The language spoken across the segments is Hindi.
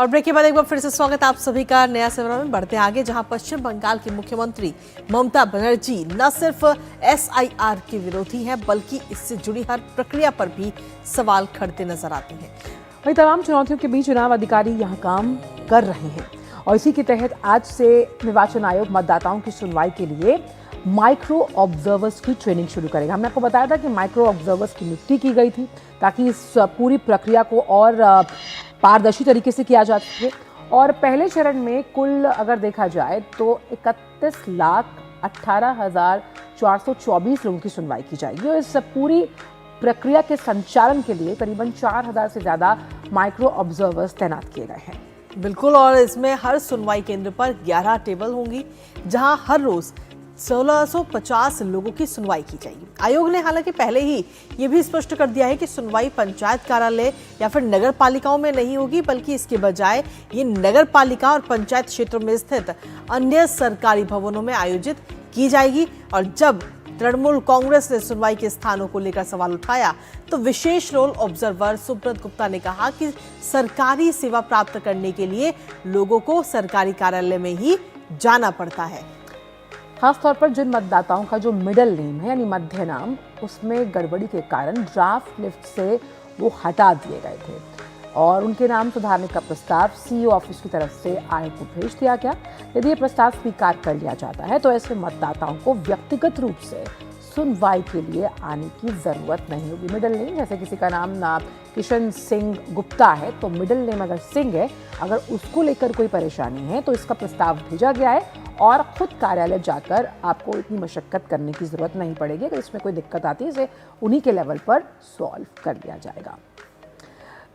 और ब्रेक के बाद एक बार फिर से स्वागत आप सभी का नया सेवा में। बढ़ते आगे, जहां पश्चिम बंगाल की मुख्यमंत्री ममता बनर्जी न सिर्फ एसआईआर के विरोधी हैं, बल्कि इससे जुड़ी हर प्रक्रिया पर भी सवाल खड़ते नजर आते हैं। वही तमाम चुनौतियों के बीच चुनाव अधिकारी यहां काम कर रहे हैं और इसी के तहत आज से निर्वाचन आयोग मतदाताओं की सुनवाई के लिए माइक्रो ऑब्जर्वर्स की ट्रेनिंग शुरू करेगा। हमने आपको बताया था कि माइक्रो ऑब्जर्वर्स की नियुक्ति की गई थी ताकि इस पूरी प्रक्रिया को और पारदर्शी तरीके से किया जा सके। और पहले चरण में कुल अगर देखा जाए तो 31,18,424 लोगों की सुनवाई की जाएगी और इस पूरी प्रक्रिया के संचालन के लिए करीबन 4,000 से ज़्यादा माइक्रो ऑब्जर्वर्स तैनात किए गए हैं। बिल्कुल, और इसमें हर सुनवाई केंद्र पर 11 टेबल होंगी, जहां हर रोज 1650 लोगों की सुनवाई की जाएगी। आयोग ने हालांकि पहले ही ये भी स्पष्ट कर दिया है कि सुनवाई पंचायत कार्यालय या फिर नगर पालिकाओं में नहीं होगी, बल्कि इसके बजाय ये नगर पालिका और पंचायत क्षेत्रों में स्थित अन्य सरकारी भवनों में आयोजित की जाएगी। और जब तृणमूल कांग्रेस ने सुनवाई के स्थानों को लेकर सवाल उठाया तो विशेष रोल ऑब्जर्वर सुब्रत गुप्ता ने कहा कि सरकारी सेवा प्राप्त करने के लिए लोगों को सरकारी कार्यालय में ही जाना पड़ता है। खासतौर पर जिन मतदाताओं का जो मिडिल नेम है यानी मध्य नाम, उसमें गड़बड़ी के कारण ड्राफ्ट लिस्ट से वो हटा दिए गए थे और उनके नाम सुधारने का प्रस्ताव सीईओ ऑफिस की तरफ से आयोग को भेज दिया गया। यदि ये प्रस्ताव स्वीकार कर लिया जाता है तो ऐसे मतदाताओं को व्यक्तिगत रूप से सुनवाई के लिए आने की जरूरत नहीं होगी। मिडिल नेम जैसे किसी का नाम किशन सिंह गुप्ता है तो मिडिल नेम अगर सिंह है, अगर उसको लेकर कोई परेशानी है तो इसका प्रस्ताव भेजा गया है और खुद कार्यालय जाकर आपको इतनी मशक्कत करने की जरूरत नहीं पड़ेगी। अगर इसमें कोई दिक्कत आती है इसे उन्हीं के लेवल पर सॉल्व कर लिया जाएगा।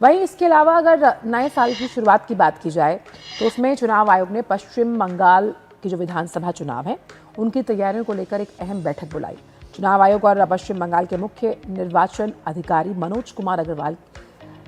वहीं इसके अलावा अगर नए साल की शुरुआत की बात की जाए तो उसमें चुनाव आयोग ने पश्चिम बंगाल की जो विधानसभा चुनाव है उनकी तैयारियों को लेकर एक अहम बैठक बुलाई। चुनाव आयोग और पश्चिम बंगाल के मुख्य निर्वाचन अधिकारी मनोज कुमार अग्रवाल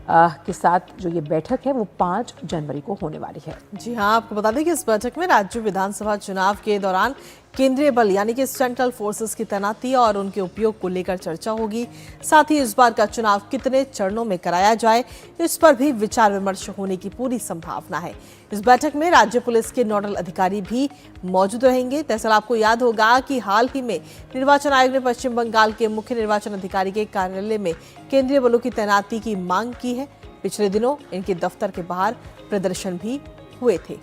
के साथ जो ये बैठक है वो 5 जनवरी को होने वाली है। जी हाँ, आपको बता दें कि इस बैठक में राज्य विधानसभा चुनाव के दौरान केंद्रीय बल यानी कि सेंट्रल फोर्सेस की तैनाती और उनके उपयोग को लेकर चर्चा होगी। साथ ही इस बार का चुनाव कितने चरणों में कराया जाए, इस पर भी विचार विमर्श होने की पूरी संभावना है। इस बैठक में राज्य पुलिस के नोडल अधिकारी भी मौजूद रहेंगे। दरअसल आपको याद होगा कि हाल ही में निर्वाचन आयोग ने पश्चिम बंगाल के मुख्य निर्वाचन अधिकारी के कार्यालय में केंद्रीय बलों की तैनाती की मांग की है। पिछले दिनों इनके दफ्तर के बाहर प्रदर्शन भी हुए थे।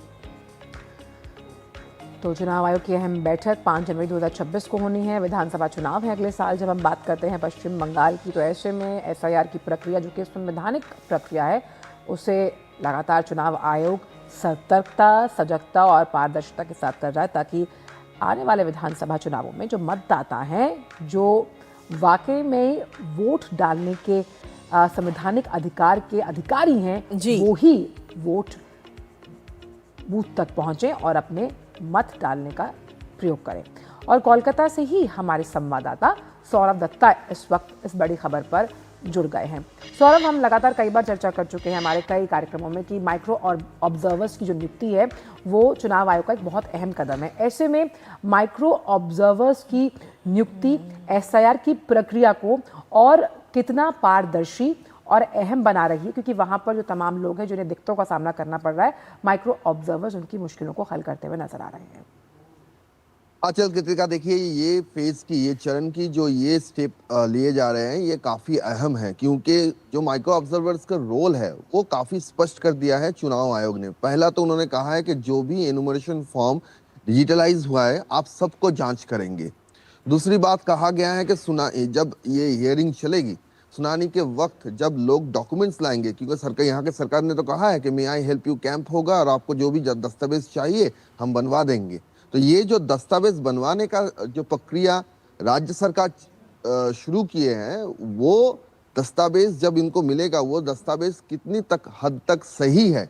तो चुनाव आयोग की अहम बैठक 5 जनवरी 2026 को होनी है। विधानसभा चुनाव है अगले साल। जब हम बात करते हैं पश्चिम बंगाल की तो ऐसे में एसआईआर की प्रक्रिया जो कि संवैधानिक प्रक्रिया है उसे लगातार चुनाव आयोग सतर्कता, सजगता और पारदर्शिता के साथ कर रहा है ताकि आने वाले विधानसभा चुनावों में जो मतदाता हैं, जो वाकई में वोट डालने के संवैधानिक अधिकार के अधिकारी हैं, वो ही वोट बूथ तक पहुंचे और अपने मत डालने का प्रयोग करें। और कोलकाता से ही हमारे संवाददाता सौरभ दत्ता इस वक्त इस बड़ी खबर पर जुड़ गए हैं। सौरभ, हम लगातार कई बार चर्चा कर चुके हैं हमारे कई कार्यक्रमों में कि माइक्रो और ऑब्जर्वर्स की जो नियुक्ति है वो चुनाव आयोग का एक बहुत अहम कदम है। ऐसे में माइक्रो ऑब्जर्वर्स की नियुक्ति एसआईआर की प्रक्रिया को और कितना पारदर्शी और अहम बना रही है, क्योंकि वहां पर जो तमाम लोग हैं जिन्हें दिक्कतों का सामना करना पड़ रहा है, माइक्रो ऑब्जर्वर्स उनकी मुश्किलों को हल करते हुए नजर आ रहे हैं। आचल कृतिका, देखिए ये फेज की, ये चरण की जो ये स्टेप लिए जा रहे हैं ये काफी अहम है, क्योंकि जो माइक्रो ऑब्जर्वर्स का रोल है वो काफी स्पष्ट कर दिया है चुनाव आयोग ने। पहला तो उन्होंने कहा है कि जो भी एनुमरेशन फॉर्म डिजिटलाइज हुआ है आप सबको जांच करेंगे। दूसरी बात कहा गया है कि जब ये हियरिंग चलेगी, सुनानी के वक्त जब लोग डॉक्यूमेंट्स लाएंगे, क्योंकि सरकार, यहाँ के सरकार ने तो कहा है कि मे आई हेल्प यू कैंप होगा और आपको जो भी दस्तावेज चाहिए हम बनवा देंगे। तो ये जो दस्तावेज बनवाने का जो प्रक्रिया राज्य सरकार शुरू किए हैं, वो दस्तावेज जब इनको मिलेगा, वो दस्तावेज कितनी हद तक सही है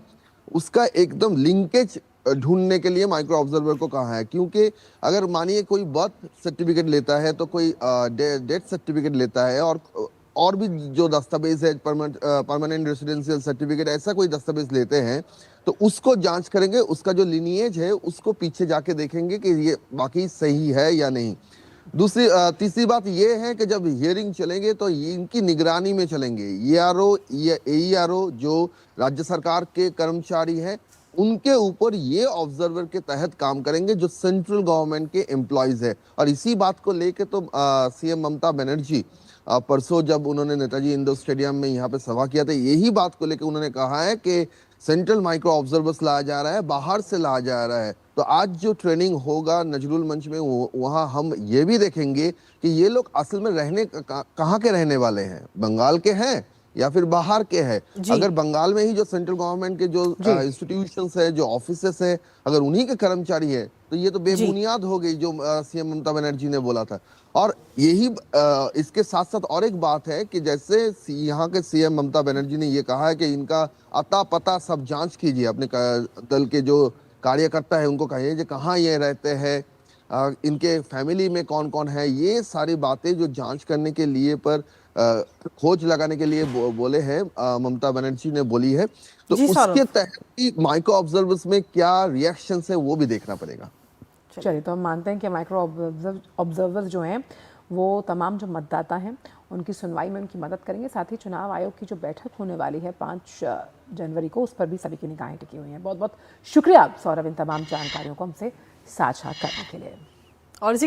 उसका एकदम लिंकेज ढूंढने के लिए माइक्रो ऑब्जर्वर को कहा है। क्योंकि अगर मानिए कोई बर्थ सर्टिफिकेट लेता है तो कोई डेथ सर्टिफिकेट लेता है और भी जो दस्तावेज है, परमानेंट रेसिडेंशियल सर्टिफिकेट, ऐसा कोई दस्तावेज लेते हैं तो उसको जांच करेंगे, उसका जो लिनिएज है उसको पीछे जाके देखेंगे कि ये बाकी सही है या नहीं। दूसरी तीसरी बात ये है कि जब हियरिंग चलेंगे तो इनकी निगरानी में चलेंगे। AERO जो राज्य सरकार के कर्मचारी हैं, उनके ऊपर ये ऑब्जर्वर के तहत काम करेंगे जो सेंट्रल गवर्नमेंट के एम्प्लॉयज है। और इसी बात को लेके तो सीएम ममता बनर्जी परसों जब उन्होंने नेताजी इंडोर स्टेडियम में यहाँ पे सभा किया था, यही बात को लेकर उन्होंने कहा है कि सेंट्रल माइक्रो ऑब्जर्वर्स लाया जा रहा है, बाहर से लाया जा रहा है। तो आज जो ट्रेनिंग होगा नजरुल मंच में, वहां हम ये भी देखेंगे कि ये लोग असल में कहाँ के रहने वाले हैं, बंगाल के हैं या फिर बाहर के हैं। अगर बंगाल में ही जो सेंट्रल गवर्नमेंट के जो इंस्टीट्यूशंस है, जो ऑफिसेस है, अगर उन्हीं के कर्मचारी है तो ये तो बेबुनियाद हो गई जो सीएम ममता बनर्जी ने बोला था। और यही इसके साथ साथ और एक बात है कि जैसे यहाँ के सीएम ममता बनर्जी ने ये कहा है कि इनका अता पता सब जांच कीजिए, अपने दल के जो कार्यकर्ता है उनको कहिए कि कहाँ ये रहते हैं, इनके फैमिली में कौन कौन है, ये सारी बातें जो जांच करने के लिए पर खोज लगाने के लिए बोले हैं ममता बनर्जी ने बोली है। तो उसके तहत भी माइक्रो ऑब्जर्वर्स में क्या रिएक्शन है वो भी देखना पड़ेगा। चलिए, तो हम मानते हैं कि माइक्रो ऑब्जर्वर्स जो हैं वो तमाम जो मतदाता हैं उनकी सुनवाई में उनकी मदद करेंगे। साथ ही चुनाव आयोग की जो बैठक होने वाली है 5 जनवरी को, उस पर भी सभी की निगाहें टिकी हुई हैं। बहुत बहुत शुक्रिया सौरभ इन तमाम जानकारियों को हमसे साझा करने के लिए। और